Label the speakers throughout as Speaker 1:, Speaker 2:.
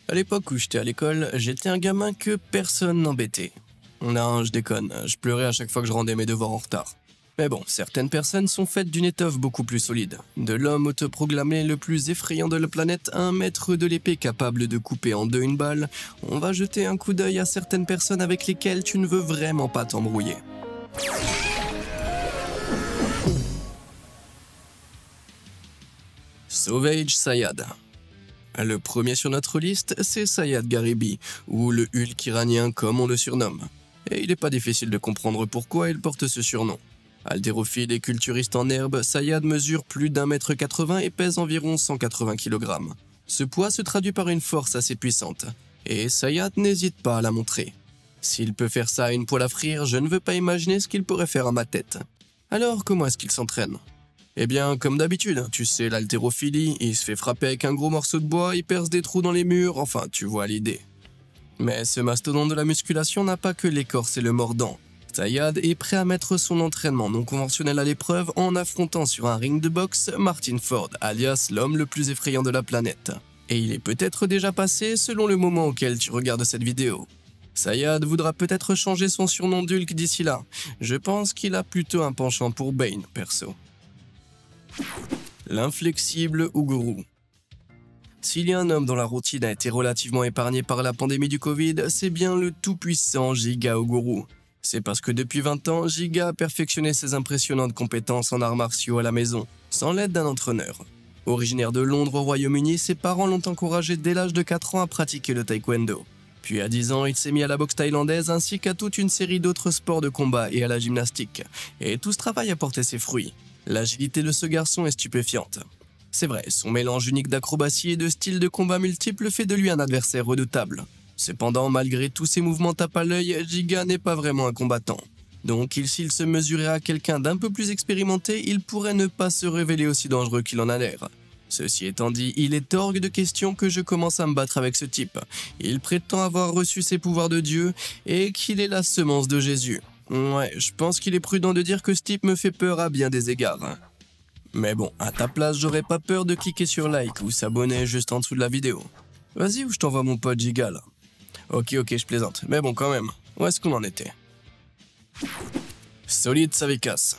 Speaker 1: À l'époque où j'étais à l'école, j'étais un gamin que personne n'embêtait. Non, je déconne, je pleurais à chaque fois que je rendais mes devoirs en retard. Mais bon, certaines personnes sont faites d'une étoffe beaucoup plus solide. De l'homme autoproclamé le plus effrayant de la planète à un maître de l'épée capable de couper en deux une balle, on va jeter un coup d'œil à certaines personnes avec lesquelles tu ne veux vraiment pas t'embrouiller. Sauvage Sayad. Le premier sur notre liste, c'est Sayad Gharibi, ou le Hulk iranien comme on le surnomme. Et il n'est pas difficile de comprendre pourquoi il porte ce surnom. Haltérophile et culturiste en herbe, Sayad mesure plus d'1,80 m et pèse environ 180 kg. Ce poids se traduit par une force assez puissante, et Sayad n'hésite pas à la montrer. S'il peut faire ça à une poêle à frire, je ne veux pas imaginer ce qu'il pourrait faire à ma tête. Alors comment est-ce qu'il s'entraîne ? Eh bien, comme d'habitude, tu sais, l'haltérophilie, il se fait frapper avec un gros morceau de bois, il perce des trous dans les murs, enfin, tu vois l'idée. Mais ce mastodonte de la musculation n'a pas que l'écorce et le mordant. Sayad est prêt à mettre son entraînement non conventionnel à l'épreuve en affrontant sur un ring de boxe Martin Ford, alias l'homme le plus effrayant de la planète. Et il est peut-être déjà passé selon le moment auquel tu regardes cette vidéo. Sayad voudra peut-être changer son surnom d'Hulk d'ici là. Je pense qu'il a plutôt un penchant pour Bane, perso. L'inflexible Uguru. S'il y a un homme dont la routine a été relativement épargnée par la pandémie du Covid, c'est bien le tout-puissant Giga Uguru. C'est parce que depuis 20 ans, Giga a perfectionné ses impressionnantes compétences en arts martiaux à la maison, sans l'aide d'un entraîneur. Originaire de Londres au Royaume-Uni, ses parents l'ont encouragé dès l'âge de 4 ans à pratiquer le taekwondo. Puis à 10 ans, il s'est mis à la boxe thaïlandaise ainsi qu'à toute une série d'autres sports de combat et à la gymnastique. Et tout ce travail a porté ses fruits. L'agilité de ce garçon est stupéfiante. C'est vrai, son mélange unique d'acrobatie et de styles de combat multiples fait de lui un adversaire redoutable. Cependant, malgré tous ses mouvements tape à l'œil, Giga n'est pas vraiment un combattant. Donc s'il se mesurait à quelqu'un d'un peu plus expérimenté, il pourrait ne pas se révéler aussi dangereux qu'il en a l'air. Ceci étant dit, il est hors de question que je commence à me battre avec ce type. Il prétend avoir reçu ses pouvoirs de Dieu et qu'il est la semence de Jésus. Ouais, je pense qu'il est prudent de dire que ce type me fait peur à bien des égards. Mais bon, à ta place, j'aurais pas peur de cliquer sur like ou s'abonner juste en dessous de la vidéo. Vas-y ou je t'envoie mon pote Giga là. Ok, je plaisante. Mais bon, quand même, où est-ce qu'on en était? Solide Savikas.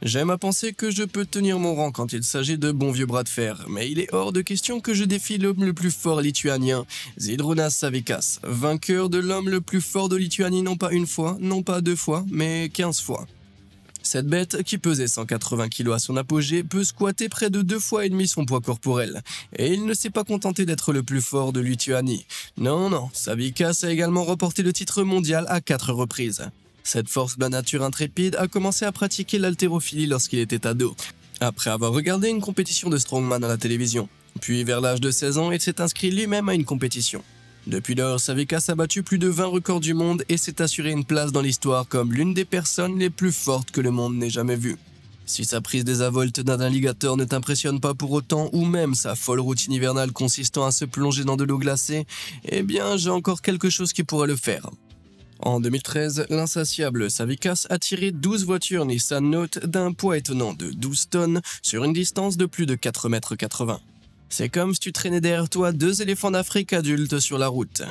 Speaker 1: J'aime à penser que je peux tenir mon rang quand il s'agit de bons vieux bras de fer, mais il est hors de question que je défie l'homme le plus fort lituanien, Zydrunas Savikas, vainqueur de l'homme le plus fort de Lituanie non pas une fois, non pas 2 fois, mais 15 fois. Cette bête, qui pesait 180 kg à son apogée, peut squatter près de 2 fois et demi son poids corporel. Et il ne s'est pas contenté d'être le plus fort de Lituanie. Non, Savikas a également remporté le titre mondial à 4 reprises. Cette force de la nature intrépide a commencé à pratiquer l'haltérophilie lorsqu'il était ado, après avoir regardé une compétition de strongman à la télévision. Puis vers l'âge de 16 ans, il s'est inscrit lui-même à une compétition. Depuis lors, Savikas a battu plus de 20 records du monde et s'est assuré une place dans l'histoire comme l'une des personnes les plus fortes que le monde n'ait jamais vues. Si sa prise des avolt d'un alligator ne t'impressionne pas pour autant, ou même sa folle routine hivernale consistant à se plonger dans de l'eau glacée, eh bien j'ai encore quelque chose qui pourrait le faire. En 2013, l'insatiable Savikas a tiré 12 voitures Nissan Note d'un poids étonnant de 12 tonnes sur une distance de plus de 4,80 m. C'est comme si tu traînais derrière toi 2 éléphants d'Afrique adultes sur la route.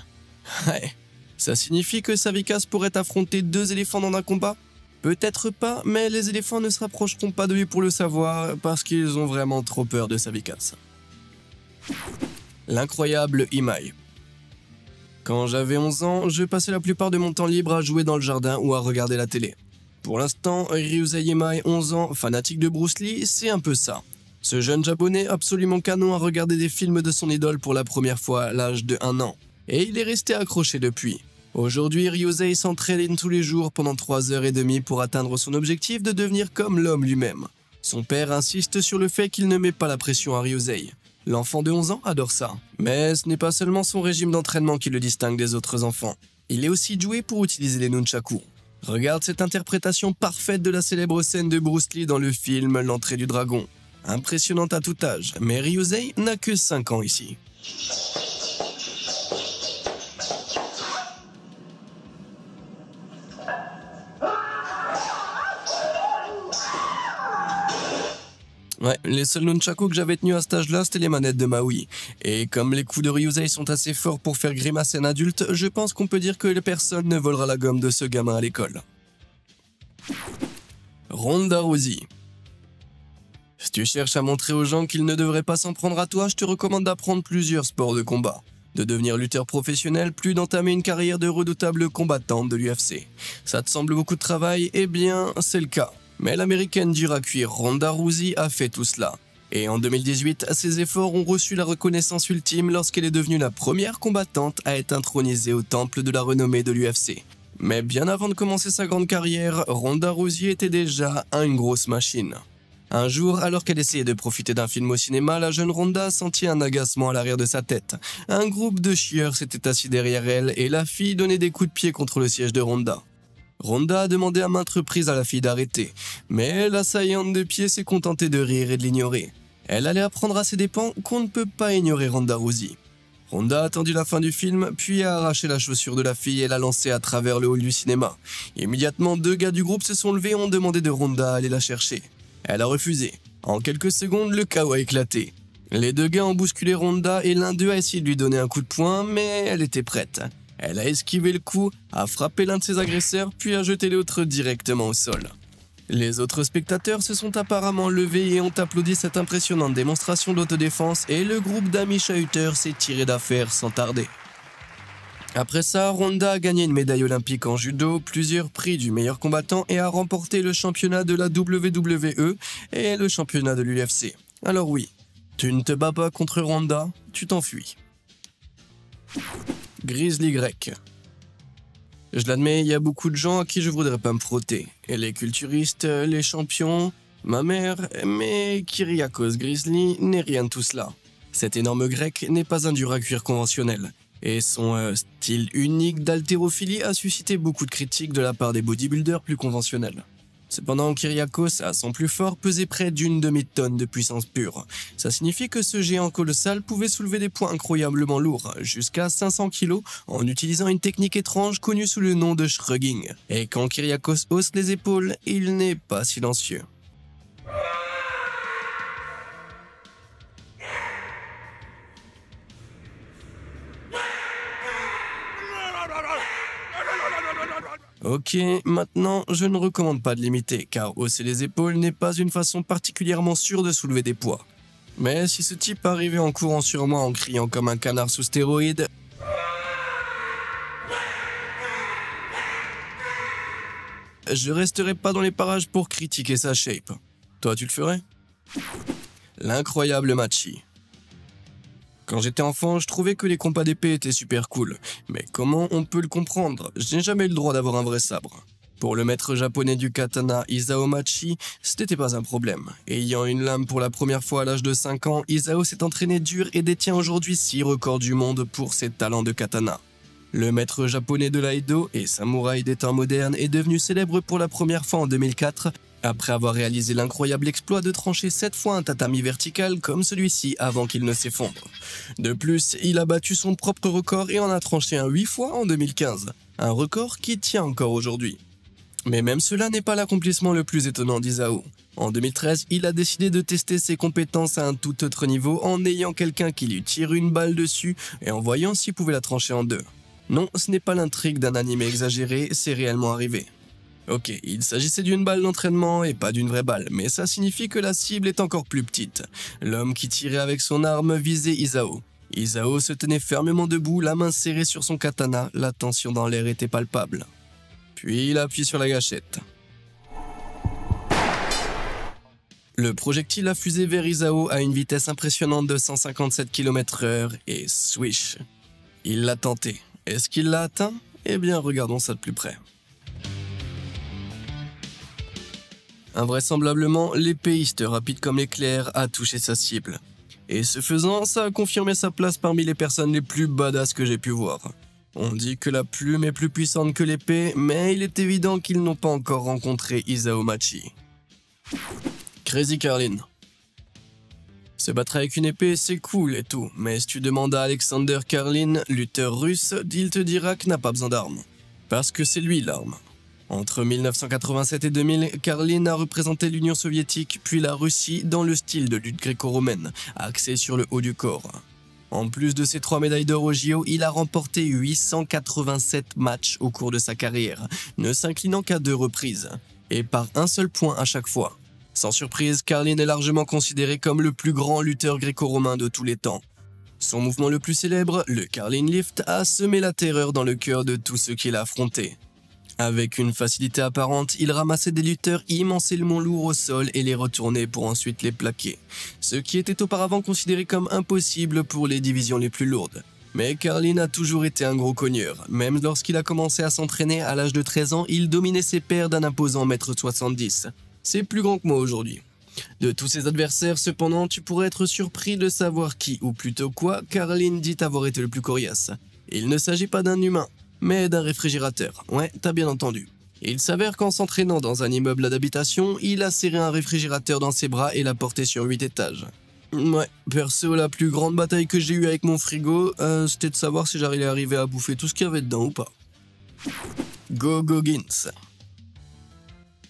Speaker 1: Ouais, ça signifie que Savikas pourrait affronter 2 éléphants dans un combat? Peut-être pas, mais les éléphants ne se rapprocheront pas de lui pour le savoir parce qu'ils ont vraiment trop peur de Savikas. L'incroyable Imai. Quand j'avais 11 ans, je passais la plupart de mon temps libre à jouer dans le jardin ou à regarder la télé. Pour l'instant, Ryusei Imai, 11 ans, fanatique de Bruce Lee, c'est un peu ça. Ce jeune japonais absolument canon a regardé des films de son idole pour la première fois à l'âge de 1 an. Et il est resté accroché depuis. Aujourd'hui, Ryusei s'entraîne tous les jours pendant 3h30 pour atteindre son objectif de devenir comme l'homme lui-même. Son père insiste sur le fait qu'il ne met pas la pression à Ryusei. L'enfant de 11 ans adore ça. Mais ce n'est pas seulement son régime d'entraînement qui le distingue des autres enfants. Il est aussi doué pour utiliser les nunchakus. Regarde cette interprétation parfaite de la célèbre scène de Bruce Lee dans le film L'entrée du dragon. Impressionnante à tout âge, mais Ryusei n'a que 5 ans ici. Ouais, les seuls nunchakus que j'avais tenus à cet âge-là, c'était les manettes de Maui. Et comme les coups de Ryusei sont assez forts pour faire grimacer un adulte, je pense qu'on peut dire que personne ne volera la gomme de ce gamin à l'école. Ronda Rousey. Si tu cherches à montrer aux gens qu'ils ne devraient pas s'en prendre à toi, je te recommande d'apprendre plusieurs sports de combat, de devenir lutteur professionnel, puis d'entamer une carrière de redoutable combattante de l'UFC. Ça te semble beaucoup de travail? Eh bien, c'est le cas. Mais l'américaine dure à cuire Ronda Rousey a fait tout cela. Et en 2018, ses efforts ont reçu la reconnaissance ultime lorsqu'elle est devenue la première combattante à être intronisée au temple de la renommée de l'UFC. Mais bien avant de commencer sa grande carrière, Ronda Rousey était déjà une grosse machine. Un jour, alors qu'elle essayait de profiter d'un film au cinéma, la jeune Ronda sentit un agacement à l'arrière de sa tête. Un groupe de chieurs s'était assis derrière elle et la fille donnait des coups de pied contre le siège de Ronda. Ronda a demandé à maintes reprises à la fille d'arrêter, mais l'assaillante de pied s'est contentée de rire et de l'ignorer. Elle allait apprendre à ses dépens qu'on ne peut pas ignorer Ronda Rousey. Ronda a attendu la fin du film, puis a arraché la chaussure de la fille et l'a lancée à travers le hall du cinéma. Immédiatement, 2 gars du groupe se sont levés et ont demandé de Ronda d'aller la chercher. Elle a refusé. En quelques secondes, le chaos a éclaté. Les 2 gars ont bousculé Ronda et l'un d'eux a essayé de lui donner un coup de poing, mais elle était prête. Elle a esquivé le coup, a frappé l'un de ses agresseurs, puis a jeté l'autre directement au sol. Les autres spectateurs se sont apparemment levés et ont applaudi cette impressionnante démonstration d'autodéfense et le groupe d'amis chahuteurs s'est tiré d'affaire sans tarder. Après ça, Ronda a gagné une médaille olympique en judo, plusieurs prix du meilleur combattant et a remporté le championnat de la WWE et le championnat de l'UFC. Alors oui, tu ne te bats pas contre Ronda, tu t'enfuis. Grizzly Grec. Je l'admets, il y a beaucoup de gens à qui je voudrais pas me frotter. Et les culturistes, les champions, ma mère, mais Kyriakos Grizzly n'est rien de tout cela. Cet énorme grec n'est pas un dur à cuire conventionnel. Et son style unique d'haltérophilie a suscité beaucoup de critiques de la part des bodybuilders plus conventionnels. Cependant, Kyriakos, à son plus fort, pesait près d'une demi-tonne de puissance pure. Ça signifie que ce géant colossal pouvait soulever des poids incroyablement lourds, jusqu'à 500 kg, en utilisant une technique étrange connue sous le nom de shrugging. Et quand Kyriakos hausse les épaules, il n'est pas silencieux. Ok, maintenant, je ne recommande pas de l'imiter, car hausser les épaules n'est pas une façon particulièrement sûre de soulever des poids. Mais si ce type arrivait en courant sur moi en criant comme un canard sous stéroïdes, je resterai pas dans les parages pour critiquer sa shape. Toi, tu le ferais? L'incroyable Machi. Quand j'étais enfant, je trouvais que les combats d'épée étaient super cool. Mais comment on peut le comprendre? Je n'ai jamais eu le droit d'avoir un vrai sabre. Pour le maître japonais du katana Isao Machi, ce n'était pas un problème. Ayant une lame pour la première fois à l'âge de 5 ans, Isao s'est entraîné dur et détient aujourd'hui 6 records du monde pour ses talents de katana. Le maître japonais de l'aïdo et samouraï des temps modernes est devenu célèbre pour la première fois en 2004, après avoir réalisé l'incroyable exploit de trancher 7 fois un tatami vertical comme celui-ci avant qu'il ne s'effondre. De plus, il a battu son propre record et en a tranché un 8 fois en 2015, un record qui tient encore aujourd'hui. Mais même cela n'est pas l'accomplissement le plus étonnant d'Isao. En 2013, il a décidé de tester ses compétences à un tout autre niveau en ayant quelqu'un qui lui tire une balle dessus et en voyant s'il pouvait la trancher en 2. Non, ce n'est pas l'intrigue d'un animé exagéré, c'est réellement arrivé. Ok, il s'agissait d'une balle d'entraînement et pas d'une vraie balle, mais ça signifie que la cible est encore plus petite. L'homme qui tirait avec son arme visait Isao. Isao se tenait fermement debout, la main serrée sur son katana, la tension dans l'air était palpable. Puis il appuie sur la gâchette. Le projectile a fusé vers Isao à une vitesse impressionnante de 157 km/h et swish. Il l'a tenté. Est-ce qu'il l'a atteint? Eh bien, regardons ça de plus près. Invraisemblablement, l'épéiste rapide comme l'éclair a touché sa cible. Et ce faisant, ça a confirmé sa place parmi les personnes les plus badass que j'ai pu voir. On dit que la plume est plus puissante que l'épée, mais il est évident qu'ils n'ont pas encore rencontré Isao Machi. Crazy Karlin. Se battre avec une épée, c'est cool et tout, mais si tu demandes à Alexander Karlin, lutteur russe, il te dira qu'il n'a pas besoin d'armes. Parce que c'est lui l'arme. Entre 1987 et 2000, Karlin a représenté l'Union soviétique puis la Russie dans le style de lutte gréco-romaine, axé sur le haut du corps. En plus de ses 3 médailles d'or au JO, il a remporté 887 matchs au cours de sa carrière, ne s'inclinant qu'à 2 reprises, et par un seul point à chaque fois. Sans surprise, Karlin est largement considéré comme le plus grand lutteur gréco-romain de tous les temps. Son mouvement le plus célèbre, le Karlin Lift, a semé la terreur dans le cœur de tous ceux qu'il a affrontés. Avec une facilité apparente, il ramassait des lutteurs immensément lourds au sol et les retournait pour ensuite les plaquer, ce qui était auparavant considéré comme impossible pour les divisions les plus lourdes. Mais Karlin a toujours été un gros cogneur. Même lorsqu'il a commencé à s'entraîner à l'âge de 13 ans, il dominait ses pairs d'un imposant 1m70. C'est plus grand que moi aujourd'hui. De tous ses adversaires, cependant, tu pourrais être surpris de savoir qui, ou plutôt quoi, Karlin dit avoir été le plus coriace. Il ne s'agit pas d'un humain, mais d'un réfrigérateur. Ouais, t'as bien entendu. Il s'avère qu'en s'entraînant dans un immeuble d'habitation, il a serré un réfrigérateur dans ses bras et l'a porté sur 8 étages. Ouais, perso, la plus grande bataille que j'ai eue avec mon frigo, c'était de savoir si j'allais arriver à bouffer tout ce qu'il y avait dedans ou pas. Go Goggins.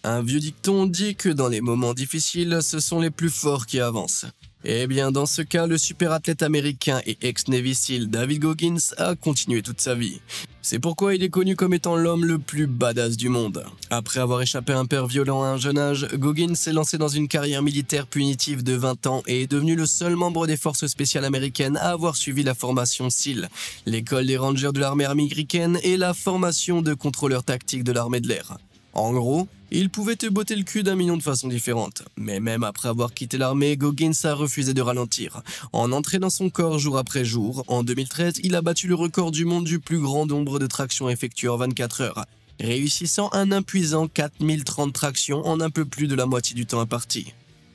Speaker 1: Un vieux dicton dit que dans les moments difficiles, ce sont les plus forts qui avancent. Eh bien, dans ce cas, le super athlète américain et ex-Navy SEAL David Goggins a continué toute sa vie. C'est pourquoi il est connu comme étant l'homme le plus badass du monde. Après avoir échappé à un père violent à un jeune âge, Goggins s'est lancé dans une carrière militaire punitive de 20 ans et est devenu le seul membre des forces spéciales américaines à avoir suivi la formation SEAL, l'école des Rangers de l'armée américaine et la formation de contrôleur tactique de l'armée de l'air. En gros, il pouvait te botter le cul d'un million de façons différentes. Mais même après avoir quitté l'armée, Goggins a refusé de ralentir. En entraînant son corps jour après jour, en 2013, il a battu le record du monde du plus grand nombre de tractions effectuées en 24 heures, réussissant un impuissant 4030 tractions en un peu plus de la moitié du temps imparti.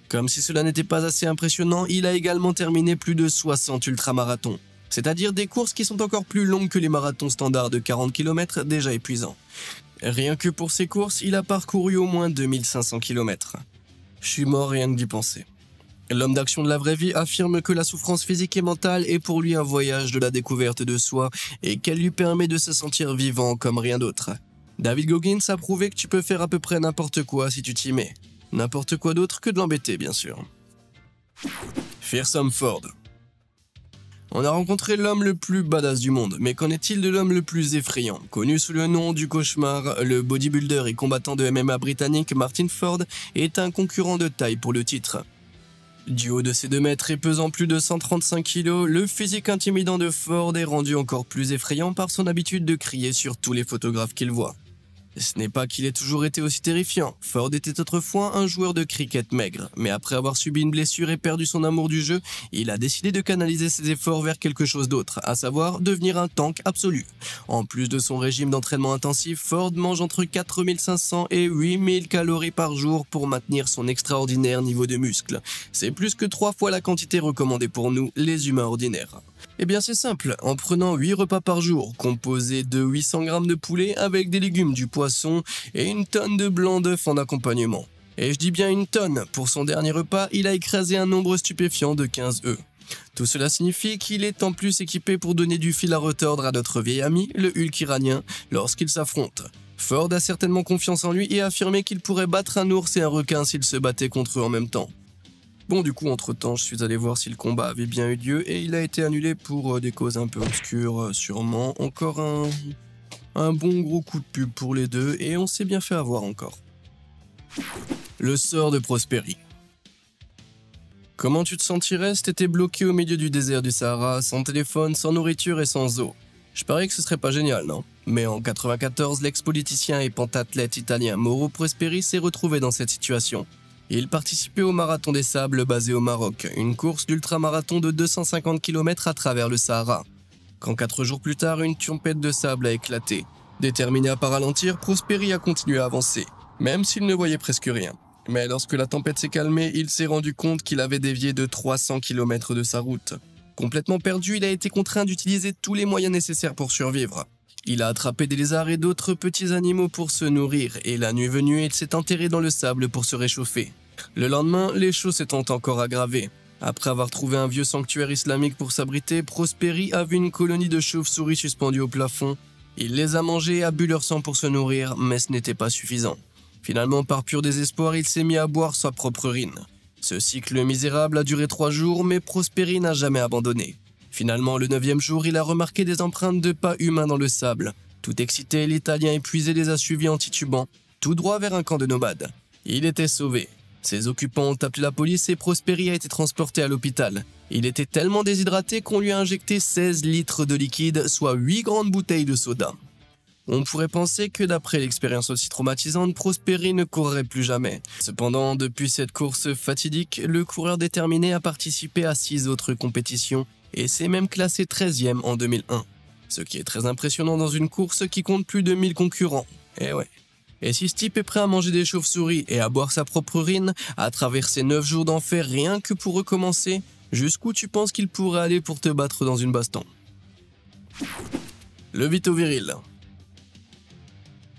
Speaker 1: Comme si cela n'était pas assez impressionnant, il a également terminé plus de 60 ultramarathons, c'est-à-dire des courses qui sont encore plus longues que les marathons standards de 40 km déjà épuisants. Rien que pour ces courses, il a parcouru au moins 2500 km. Je suis mort rien que d'y penser. L'homme d'action de la vraie vie affirme que la souffrance physique et mentale est pour lui un voyage de la découverte de soi et qu'elle lui permet de se sentir vivant comme rien d'autre. David Goggins a prouvé que tu peux faire à peu près n'importe quoi si tu t'y mets. N'importe quoi d'autre que de l'embêter, bien sûr. Fearsome Ford. On a rencontré l'homme le plus badass du monde, mais qu'en est-il de l'homme le plus effrayant? Connu sous le nom du cauchemar, le bodybuilder et combattant de MMA britannique Martin Ford est un concurrent de taille pour le titre. Du haut de ses 2 mètres et pesant plus de 135 kg, le physique intimidant de Ford est rendu encore plus effrayant par son habitude de crier sur tous les photographes qu'il voit. Ce n'est pas qu'il ait toujours été aussi terrifiant. Ford était autrefois un joueur de cricket maigre, mais après avoir subi une blessure et perdu son amour du jeu, il a décidé de canaliser ses efforts vers quelque chose d'autre, à savoir devenir un tank absolu. En plus de son régime d'entraînement intensif, Ford mange entre 4500 et 8000 calories par jour pour maintenir son extraordinaire niveau de muscle. C'est plus que 3 fois la quantité recommandée pour nous, les humains ordinaires. Eh bien c'est simple, en prenant 8 repas par jour, composés de 800 g de poulet avec des légumes, du poisson et une tonne de blanc d'œuf en accompagnement. Et je dis bien une tonne, pour son dernier repas, il a écrasé un nombre stupéfiant de 15 œufs. Tout cela signifie qu'il est en plus équipé pour donner du fil à retordre à notre vieil ami, le Hulk iranien, lorsqu'ils s'affrontent. Ford a certainement confiance en lui et a affirmé qu'il pourrait battre un ours et un requin s'ils se battaient contre eux en même temps. Bon, du coup, entre-temps, je suis allé voir si le combat avait bien eu lieu et il a été annulé pour des causes un peu obscures, sûrement. Encore un bon gros coup de pub pour les deux et on s'est bien fait avoir encore. Le sort de Prosperi. Comment tu te sentirais si t'étais bloqué au milieu du désert du Sahara, sans téléphone, sans nourriture et sans eau? Je parie que ce serait pas génial, non? Mais en 94, l'ex-politicien et pentathlète italien Mauro Prosperi s'est retrouvé dans cette situation. Il participait au Marathon des Sables basé au Maroc, une course d'ultramarathon de 250 km à travers le Sahara. Quand 4 jours plus tard, une tempête de sable a éclaté. Déterminé à pas ralentir, Prosperi a continué à avancer, même s'il ne voyait presque rien. Mais lorsque la tempête s'est calmée, il s'est rendu compte qu'il avait dévié de 300 km de sa route. Complètement perdu, il a été contraint d'utiliser tous les moyens nécessaires pour survivre. Il a attrapé des lézards et d'autres petits animaux pour se nourrir, et la nuit venue, il s'est enterré dans le sable pour se réchauffer. Le lendemain, les choses s'étant encore aggravées. Après avoir trouvé un vieux sanctuaire islamique pour s'abriter, Prosperi a vu une colonie de chauves-souris suspendue au plafond Il les a mangés et a bu leur sang pour se nourrir, mais ce n'était pas suffisant. Finalement, par pur désespoir, il s'est mis à boire sa propre urine. Ce cycle misérable a duré 3 jours, mais Prosperi n'a jamais abandonné. Finalement, le 9e jour, il a remarqué des empreintes de pas humains dans le sable. Tout excité, l'Italien épuisé les a suivis en titubant, tout droit vers un camp de nomades. Il était sauvé. Ses occupants ont appelé la police et Prosperi a été transporté à l'hôpital. Il était tellement déshydraté qu'on lui a injecté 16 litres de liquide, soit 8 grandes bouteilles de soda. On pourrait penser que d'après l'expérience aussi traumatisante, Prosperi ne courrait plus jamais. Cependant, depuis cette course fatidique, le coureur déterminé a participé à 6 autres compétitions et s'est même classé 13e en 2001. Ce qui est très impressionnant dans une course qui compte plus de 1000 concurrents. Eh ouais. Et si ce type est prêt à manger des chauves-souris et à boire sa propre urine, à traverser 9 jours d'enfer rien que pour recommencer, jusqu'où tu penses qu'il pourrait aller pour te battre dans une baston? Le Vito viril.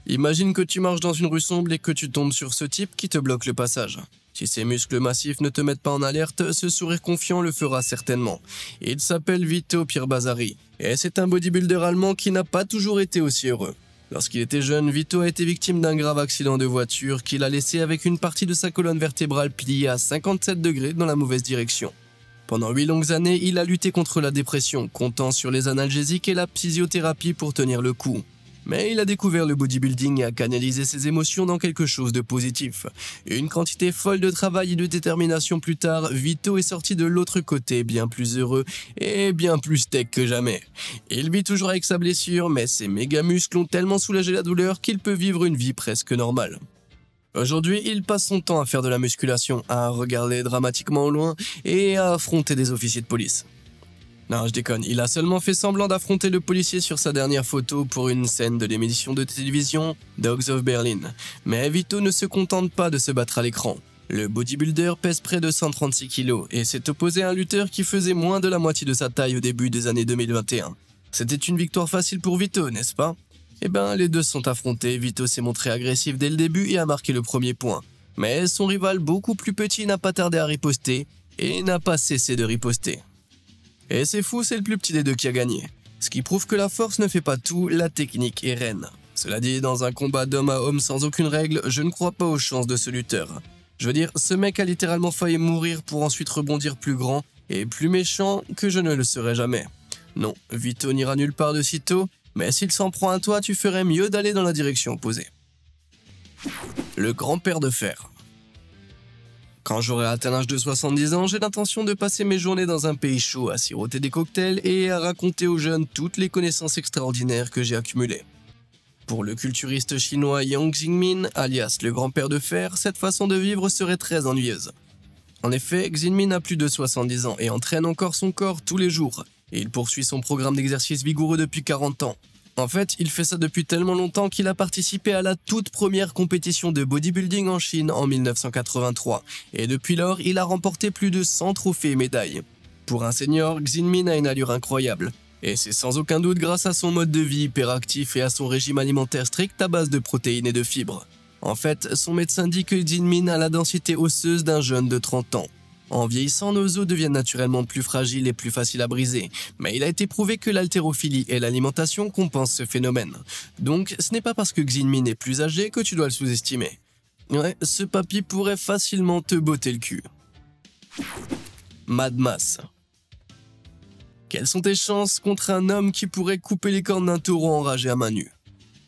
Speaker 1: Imagine que tu marches dans une rue sombre et que tu tombes sur ce type qui te bloque le passage. Si ses muscles massifs ne te mettent pas en alerte, ce sourire confiant le fera certainement. Il s'appelle Vito Pirbasari, et c'est un bodybuilder allemand qui n'a pas toujours été aussi heureux. Lorsqu'il était jeune, Vito a été victime d'un grave accident de voiture qui l'a laissé avec une partie de sa colonne vertébrale pliée à 57 degrés dans la mauvaise direction. Pendant 8 longues années, il a lutté contre la dépression, comptant sur les analgésiques et la physiothérapie pour tenir le coup. Mais il a découvert le bodybuilding et a canalisé ses émotions dans quelque chose de positif. Une quantité folle de travail et de détermination plus tard, Vito est sorti de l'autre côté bien plus heureux et bien plus steak que jamais. Il vit toujours avec sa blessure, mais ses méga muscles ont tellement soulagé la douleur qu'il peut vivre une vie presque normale. Aujourd'hui, il passe son temps à faire de la musculation, à regarder dramatiquement au loin et à affronter des officiers de police. Non, je déconne, il a seulement fait semblant d'affronter le policier sur sa dernière photo pour une scène de l'émission de télévision Dogs of Berlin. Mais Vito ne se contente pas de se battre à l'écran. Le bodybuilder pèse près de 136 kg et s'est opposé à un lutteur qui faisait moins de la moitié de sa taille au début des années 2021. C'était une victoire facile pour Vito, n'est-ce pas? Eh ben, les deux se sont affrontés, Vito s'est montré agressif dès le début et a marqué le premier point. Mais son rival beaucoup plus petit n'a pas tardé à riposter et n'a pas cessé de riposter. Et c'est fou, c'est le plus petit des deux qui a gagné. Ce qui prouve que la force ne fait pas tout, la technique est reine. Cela dit, dans un combat d'homme à homme sans aucune règle, je ne crois pas aux chances de ce lutteur. Je veux dire, ce mec a littéralement failli mourir pour ensuite rebondir plus grand et plus méchant que je ne le serai jamais. Non, Vito n'ira nulle part de sitôt, mais s'il s'en prend à toi, tu ferais mieux d'aller dans la direction opposée. Le grand-père de fer. Quand j'aurai atteint l'âge de 70 ans, j'ai l'intention de passer mes journées dans un pays chaud à siroter des cocktails et à raconter aux jeunes toutes les connaissances extraordinaires que j'ai accumulées. Pour le culturiste chinois Yang Xinmin, alias le grand-père de fer, cette façon de vivre serait très ennuyeuse. En effet, Xinmin a plus de 70 ans et entraîne encore son corps tous les jours. Et il poursuit son programme d'exercice vigoureux depuis 40 ans. En fait, il fait ça depuis tellement longtemps qu'il a participé à la toute première compétition de bodybuilding en Chine en 1983. Et depuis lors, il a remporté plus de 100 trophées et médailles. Pour un senior, Xinmin a une allure incroyable. Et c'est sans aucun doute grâce à son mode de vie hyperactif et à son régime alimentaire strict à base de protéines et de fibres. En fait, son médecin dit que Xinmin a la densité osseuse d'un jeune de 30 ans. En vieillissant, nos os deviennent naturellement plus fragiles et plus faciles à briser, mais il a été prouvé que l'haltérophilie et l'alimentation compensent ce phénomène. Donc, ce n'est pas parce que Xinmin est plus âgé que tu dois le sous-estimer. Ouais, ce papy pourrait facilement te botter le cul. Mad Mass. Quelles sont tes chances contre un homme qui pourrait couper les cornes d'un taureau enragé à main nue?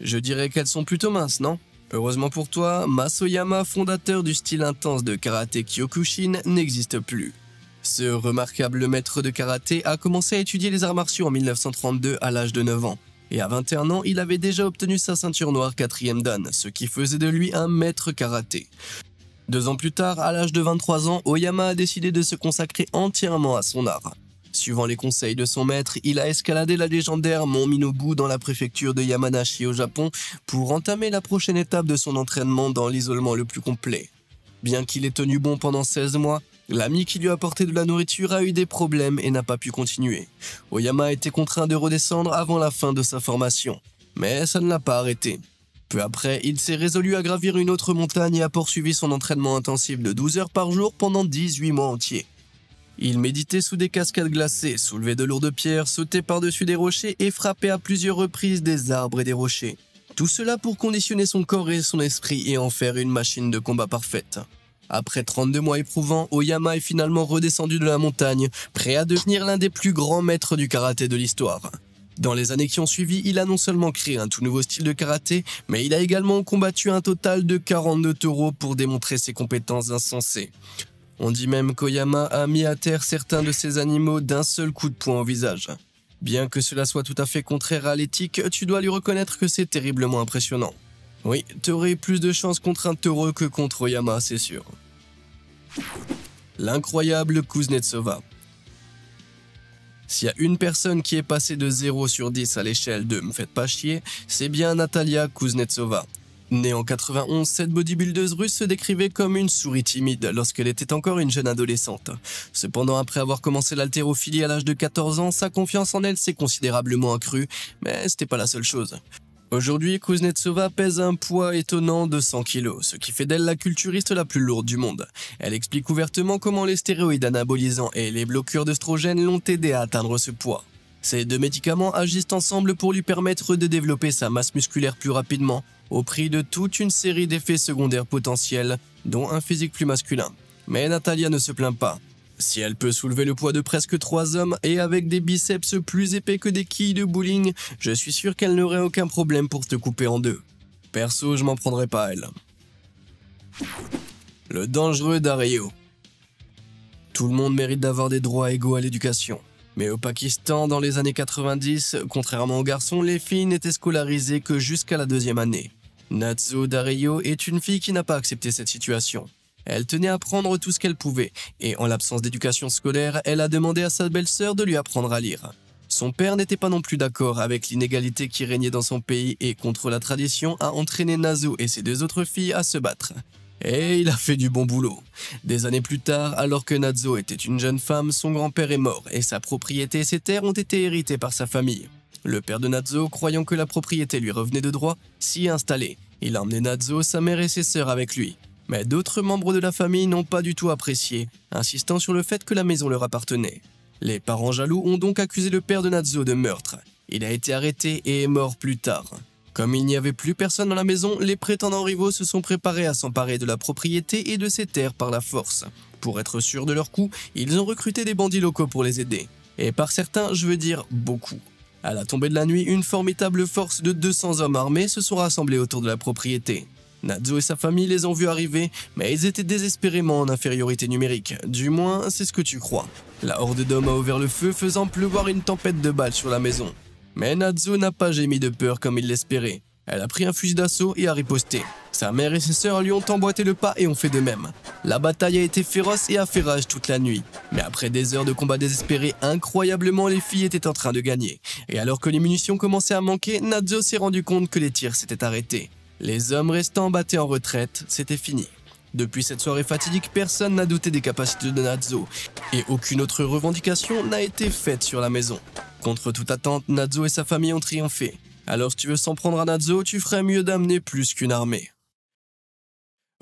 Speaker 1: Je dirais qu'elles sont plutôt minces, non? Heureusement pour toi, Mas Oyama, fondateur du style intense de karaté Kyokushin, n'existe plus. Ce remarquable maître de karaté a commencé à étudier les arts martiaux en 1932 à l'âge de 9 ans. Et à 21 ans, il avait déjà obtenu sa ceinture noire 4e dan, ce qui faisait de lui un maître karaté. 2 ans plus tard, à l'âge de 23 ans, Oyama a décidé de se consacrer entièrement à son art. Suivant les conseils de son maître, il a escaladé la légendaire Mont Minobu dans la préfecture de Yamanashi au Japon pour entamer la prochaine étape de son entraînement dans l'isolement le plus complet. Bien qu'il ait tenu bon pendant 16 mois, l'ami qui lui apportait de la nourriture a eu des problèmes et n'a pas pu continuer. Oyama a été contraint de redescendre avant la fin de sa formation, mais ça ne l'a pas arrêté. Peu après, il s'est résolu à gravir une autre montagne et a poursuivi son entraînement intensif de 12 heures par jour pendant 18 mois entiers. Il méditait sous des cascades glacées, soulevait de lourdes pierres, sautait par-dessus des rochers et frappait à plusieurs reprises des arbres et des rochers. Tout cela pour conditionner son corps et son esprit et en faire une machine de combat parfaite. Après 32 mois éprouvants, Oyama est finalement redescendu de la montagne, prêt à devenir l'un des plus grands maîtres du karaté de l'histoire. Dans les années qui ont suivi, il a non seulement créé un tout nouveau style de karaté, mais il a également combattu un total de 42 taureaux pour démontrer ses compétences insensées. On dit même qu'Oyama a mis à terre certains de ces animaux d'un seul coup de poing au visage. Bien que cela soit tout à fait contraire à l'éthique, tu dois lui reconnaître que c'est terriblement impressionnant. Oui, t'aurais plus de chance contre un taureau que contre Oyama, c'est sûr. L'incroyable Kuznetsova. S'il y a une personne qui est passée de 0 sur 10 à l'échelle de « me faites pas chier », c'est bien Natalia Kuznetsova. Née en 91, cette bodybuildeuse russe se décrivait comme une souris timide lorsqu'elle était encore une jeune adolescente. Cependant, après avoir commencé l'haltérophilie à l'âge de 14 ans, sa confiance en elle s'est considérablement accrue, mais c'était pas la seule chose. Aujourd'hui, Kuznetsova pèse un poids étonnant de 100 kg, ce qui fait d'elle la culturiste la plus lourde du monde. Elle explique ouvertement comment les stéroïdes anabolisants et les bloqueurs d'œstrogènes l'ont aidé à atteindre ce poids. Ces deux médicaments agissent ensemble pour lui permettre de développer sa masse musculaire plus rapidement, au prix de toute une série d'effets secondaires potentiels, dont un physique plus masculin. Mais Natalia ne se plaint pas. Si elle peut soulever le poids de presque 3 hommes et avec des biceps plus épais que des quilles de bowling, je suis sûr qu'elle n'aurait aucun problème pour te couper en deux. Perso, je m'en prendrais pas à elle. Le dangereux Dario. Tout le monde mérite d'avoir des droits égaux à l'éducation. Mais au Pakistan, dans les années 90, contrairement aux garçons, les filles n'étaient scolarisées que jusqu'à la 2e année. Natso Dario est une fille qui n'a pas accepté cette situation. Elle tenait à apprendre tout ce qu'elle pouvait, et en l'absence d'éducation scolaire, elle a demandé à sa belle-sœur de lui apprendre à lire. Son père n'était pas non plus d'accord avec l'inégalité qui régnait dans son pays et contre la tradition a entraîné Nazo et ses 2 autres filles à se battre. Et il a fait du bon boulot. Des années plus tard, alors que Nazo était une jeune femme, son grand-père est mort et sa propriété et ses terres ont été héritées par sa famille. Le père de Nazo, croyant que la propriété lui revenait de droit, s'y est installé. Il a emmené Nazo, sa mère et ses sœurs avec lui. Mais d'autres membres de la famille n'ont pas du tout apprécié, insistant sur le fait que la maison leur appartenait. Les parents jaloux ont donc accusé le père de Nazo de meurtre. Il a été arrêté et est mort plus tard. Comme il n'y avait plus personne dans la maison, les prétendants rivaux se sont préparés à s'emparer de la propriété et de ses terres par la force. Pour être sûrs de leur coup, ils ont recruté des bandits locaux pour les aider. Et par certains, je veux dire beaucoup. À la tombée de la nuit, une formidable force de 200 hommes armés se sont rassemblés autour de la propriété. Nazo et sa famille les ont vus arriver, mais ils étaient désespérément en infériorité numérique. Du moins, c'est ce que tu crois. La horde d'hommes a ouvert le feu, faisant pleuvoir une tempête de balles sur la maison. Mais Nazo n'a pas gémi de peur comme il l'espérait. Elle a pris un fusil d'assaut et a riposté. Sa mère et ses sœurs lui ont emboîté le pas et ont fait de même. La bataille a été féroce et a fait rage toute la nuit. Mais après des heures de combat désespérés, incroyablement les filles étaient en train de gagner. Et alors que les munitions commençaient à manquer, Nazo s'est rendu compte que les tirs s'étaient arrêtés. Les hommes restants battaient en retraite, c'était fini. Depuis cette soirée fatidique, personne n'a douté des capacités de Nazo, et aucune autre revendication n'a été faite sur la maison. Contre toute attente, Nazo et sa famille ont triomphé. Alors si tu veux s'en prendre à Nazo, tu ferais mieux d'amener plus qu'une armée.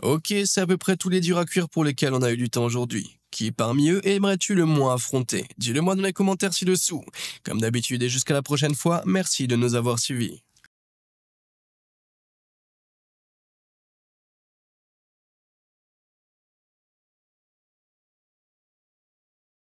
Speaker 1: Ok, c'est à peu près tous les durs à cuire pour lesquels on a eu du temps aujourd'hui. Qui parmi eux aimerais-tu le moins affronter? Dis-le moi dans les commentaires ci-dessous. Comme d'habitude et jusqu'à la prochaine fois, merci de nous avoir suivis.